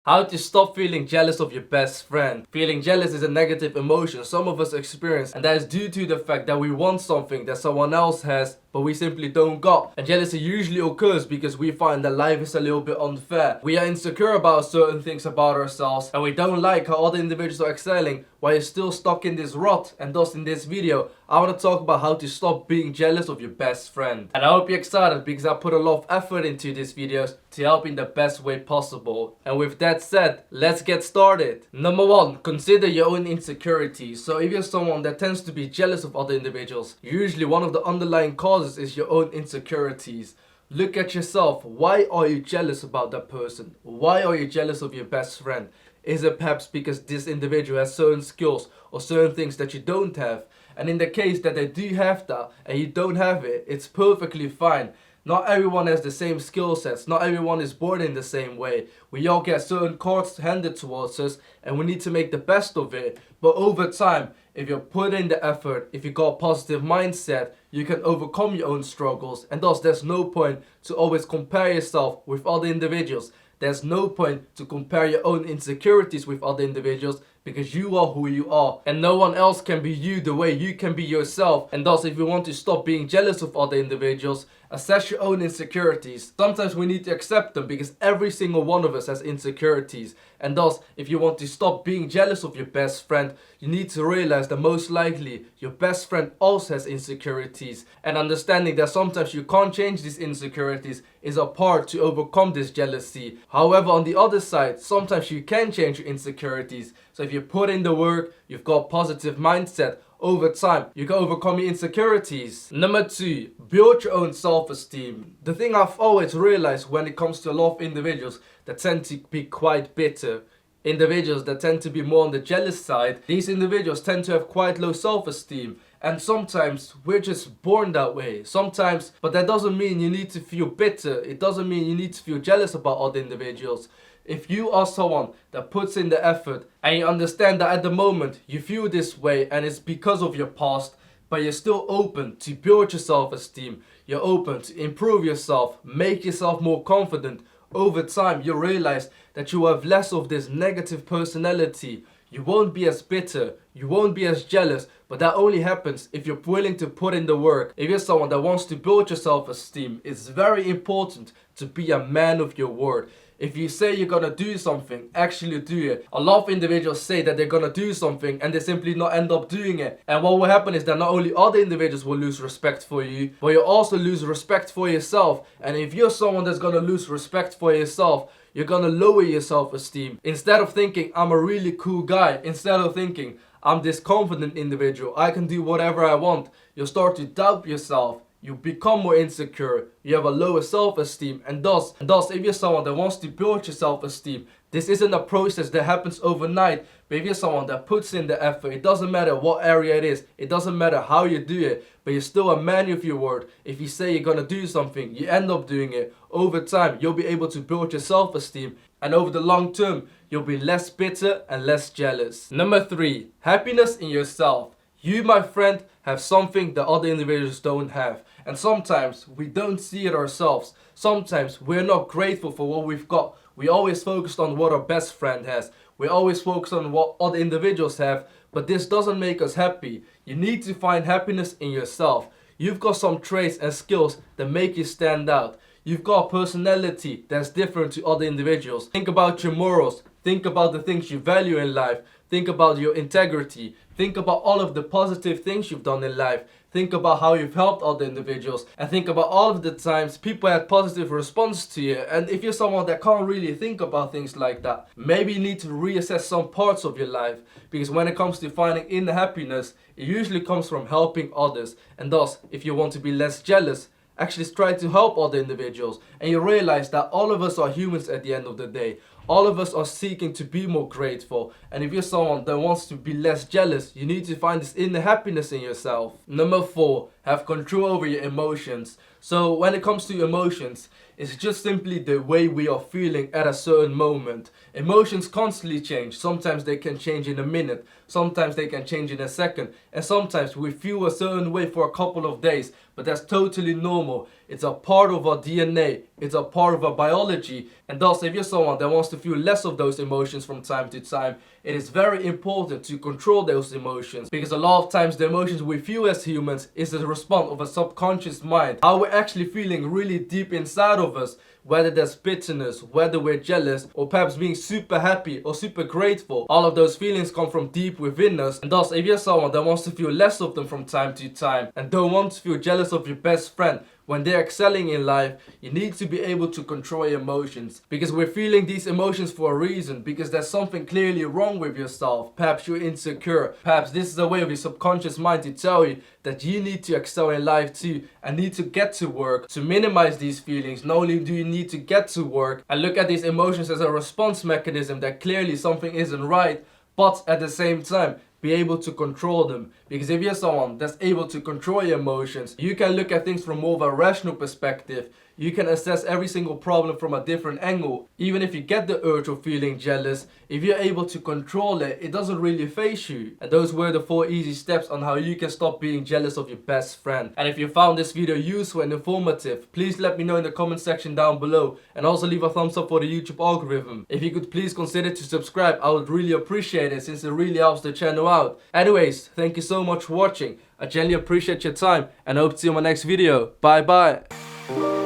How to stop feeling jealous of your best friend. Feeling jealous is a negative emotion some of us experience, and that is due to the fact that we want something that someone else has but we simply don't got. And jealousy usually occurs because we find that life is a little bit unfair. We are insecure about certain things about ourselves and we don't like how other individuals are excelling while you're still stuck in this rut. And thus in this video I want to talk about how to stop being jealous of your best friend. And I hope you're excited because I put a lot of effort into these videos to help in the best way possible. And with that said, let's get started. Number 1, consider your own insecurities. So if you're someone that tends to be jealous of other individuals, usually one of the underlying causes is your own insecurities. Look at yourself. Why are you jealous about that person? Why are you jealous of your best friend? Is it perhaps because this individual has certain skills or certain things that you don't have? And in the case that they do have that and you don't have it, it's perfectly fine. Not everyone has the same skill sets. Not everyone is born in the same way. We all get certain cards handed towards us and we need to make the best of it. But over time, if you put in the effort, if you got a positive mindset, you can overcome your own struggles. And thus there's no point to always compare yourself with other individuals. There's no point to compare your own insecurities with other individuals because you are who you are and no one else can be you the way you can be yourself. And thus if you want to stop being jealous of other individuals, assess your own insecurities. Sometimes we need to accept them because every single one of us has insecurities. And thus if you want to stop being jealous of your best friend, you need to realize that most likely your best friend also has insecurities. And understanding that sometimes you can't change these insecurities is a part to overcome this jealousy. However, on the other side, sometimes you can change your insecurities. So if you put in the work, you've got a positive mindset, over time, you can overcome your insecurities. Number 2, build your own self-esteem. The thing I've always realized when it comes to a lot of individuals that tend to be quite bitter, individuals that tend to be more on the jealous side, these individuals tend to have quite low self-esteem. And sometimes we're just born that way. Sometimes, but that doesn't mean you need to feel bitter. It doesn't mean you need to feel jealous about other individuals. If you are someone that puts in the effort and you understand that at the moment you feel this way and it's because of your past, but you're still open to build your self-esteem, you're open to improve yourself, make yourself more confident, over time you realize that you have less of this negative personality. You won't be as bitter, you won't be as jealous, but that only happens if you're willing to put in the work. If you're someone that wants to build your self-esteem, it's very important to be a man of your word. If you say you're gonna do something, actually do it. A lot of individuals say that they're gonna do something and they simply not end up doing it. And what will happen is that not only other individuals will lose respect for you, but you'll also lose respect for yourself. And if you're someone that's gonna lose respect for yourself, you're gonna lower your self-esteem. Instead of thinking, I'm a really cool guy, instead of thinking, I'm this confident individual, I can do whatever I want, you'll start to doubt yourself. You become more insecure, you have a lower self-esteem, and thus if you're someone that wants to build your self-esteem, this isn't a process that happens overnight, but if you're someone that puts in the effort, it doesn't matter what area it is, it doesn't matter how you do it, but you're still a man of your word. If you say you're gonna do something, you end up doing it. Over time, you'll be able to build your self-esteem, and over the long term, you'll be less bitter and less jealous. Number 3, happiness in yourself. You, my friend, have something that other individuals don't have. And sometimes we don't see it ourselves. Sometimes we're not grateful for what we've got. We always focus on what our best friend has. We always focus on what other individuals have. But this doesn't make us happy. You need to find happiness in yourself. You've got some traits and skills that make you stand out. You've got a personality that's different to other individuals. Think about your morals. Think about the things you value in life. Think about your integrity. Think about all of the positive things you've done in life. Think about how you've helped other individuals. And think about all of the times people had positive response to you. And if you're someone that can't really think about things like that, maybe you need to reassess some parts of your life. Because when it comes to finding inner happiness, it usually comes from helping others. And thus, if you want to be less jealous, actually try to help other individuals. And you realize that all of us are humans at the end of the day. All of us are seeking to be more grateful. And if you're someone that wants to be less jealous, you need to find this inner happiness in yourself. Number 4, have control over your emotions. So when it comes to emotions, it's just simply the way we are feeling at a certain moment. Emotions constantly change. Sometimes they can change in a minute. Sometimes they can change in a second. And sometimes we feel a certain way for a couple of days. But that's totally normal. It's a part of our DNA. It's a part of our biology. And thus, if you're someone that wants to feel less of those emotions from time to time, it is very important to control those emotions, because a lot of times the emotions we feel as humans is a response of a subconscious mind. How we're actually feeling really deep inside of us, whether there's bitterness, whether we're jealous, or perhaps being super happy or super grateful. All of those feelings come from deep within us. And thus, if you're someone that wants to feel less of them from time to time and don't want to feel jealous of your best friend when they're excelling in life, you need to be able to control your emotions, because we're feeling these emotions for a reason, because there's something clearly wrong with yourself. Perhaps you're insecure. Perhaps this is a way of your subconscious mind to tell you that you need to excel in life too and need to get to work to minimize these feelings. Not only do you need to get to work and look at these emotions as a response mechanism that clearly something isn't right, but at the same time be able to control them. Because if you're someone that's able to control your emotions, you can look at things from more of a rational perspective. You can assess every single problem from a different angle. Even if you get the urge of feeling jealous, if you're able to control it, it doesn't really faze you. And those were the 4 easy steps on how you can stop being jealous of your best friend. And if you found this video useful and informative, please let me know in the comment section down below, and also leave a thumbs up for the YouTube algorithm. If you could please consider to subscribe, I would really appreciate it, since it really helps the channel out. Anyways, thank you so much for watching. I genuinely appreciate your time and I hope to see you in my next video. Bye bye.